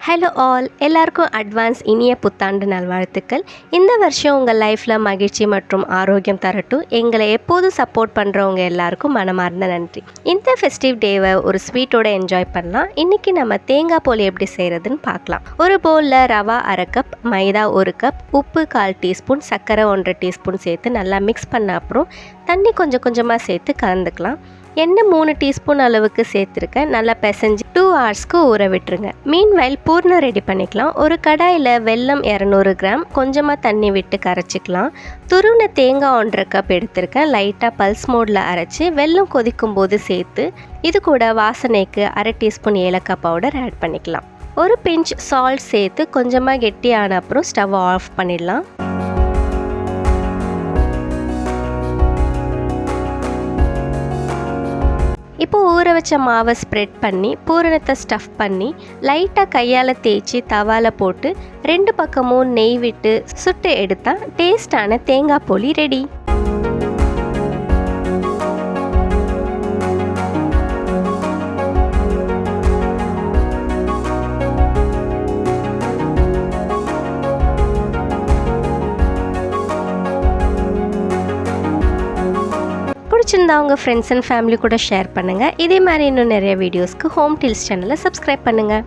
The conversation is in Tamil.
ஹலோ ஆல், எல்லாருக்கும் அட்வான்ஸ் இனிய புத்தாண்டு நல்வாழ்த்துக்கள். இந்த வருஷம் உங்கள் லைஃப்பில் மகிழ்ச்சி மற்றும் ஆரோக்கியம் தரட்டும். எங்களை எப்போதும் சப்போர்ட் பண்ணுறவங்க எல்லாருக்கும் மனமார்ந்த நன்றி. இந்த ஃபெஸ்டிவ் டேவை ஒரு ஸ்வீட்டோட என்ஜாய் பண்ணலாம். இன்றைக்கி நம்ம தேங்காய் போலி எப்படி செய்கிறதுன்னு பார்க்கலாம். ஒரு பவுலில் ரவா அரை கப், மைதா 1 கப், உப்பு 1/4 டீஸ்பூன், சர்க்கரை 1/2 டீஸ்பூன் சேர்த்து நல்லா மிக்ஸ் பண்ண அப்புறம் தண்ணி கொஞ்சம் கொஞ்சமாக சேர்த்து கலந்துக்கலாம். எண்ணெய் 3 டீஸ்பூன் அளவுக்கு சேர்த்துருக்கேன். நல்லா பிசைஞ்சு 2 ஹவர்ஸ்க்கு ஊற விட்டுருங்க. மீன்வைல் பூர்ணம் ரெடி பண்ணிக்கலாம். ஒரு கடாயில் வெல்லம் 200 கிராம் கொஞ்சமாக தண்ணி விட்டு கரைச்சிக்கலாம். துருவின தேங்காய் 1/2 கப் எடுத்திருக்கேன். லைட்டாக பல்ஸ் மோடில் அரைச்சி வெல்லம் கொதிக்கும் போது சேர்த்து இது கூட வாசனைக்கு அரை டீஸ்பூன் ஏலக்காய் பவுடர் ஆட் பண்ணிக்கலாம். ஒரு பிஞ்ச் சால்ட் சேர்த்து கொஞ்சமாக கெட்டியான அப்புறம் ஸ்டவ் ஆஃப் பண்ணிடலாம். இப்போது ஊற வச்ச மாவை ஸ்ப்ரெட் பண்ணி பூரணத்தை ஸ்டஃப் பண்ணி லைட்டாக கையால் தேய்ச்சி தவாவில் போட்டு 2 பக்கமும் நெய் விட்டு சுட்டு எடுத்தால் டேஸ்டான தேங்காய் போலி ரெடி. பிடிச்சிருந்தா உங்கள் ஃப்ரெண்ட்ஸ் அண்ட் ஃபேமிலி கூட ஷேர் பண்ணுங்கள். இதே மாதிரி இன்னும் நிறைய வீடியோஸ்க்கு ஹோம் டில்ஸ் சேனலை சப்ஸ்கிரைப் பண்ணுங்கள்.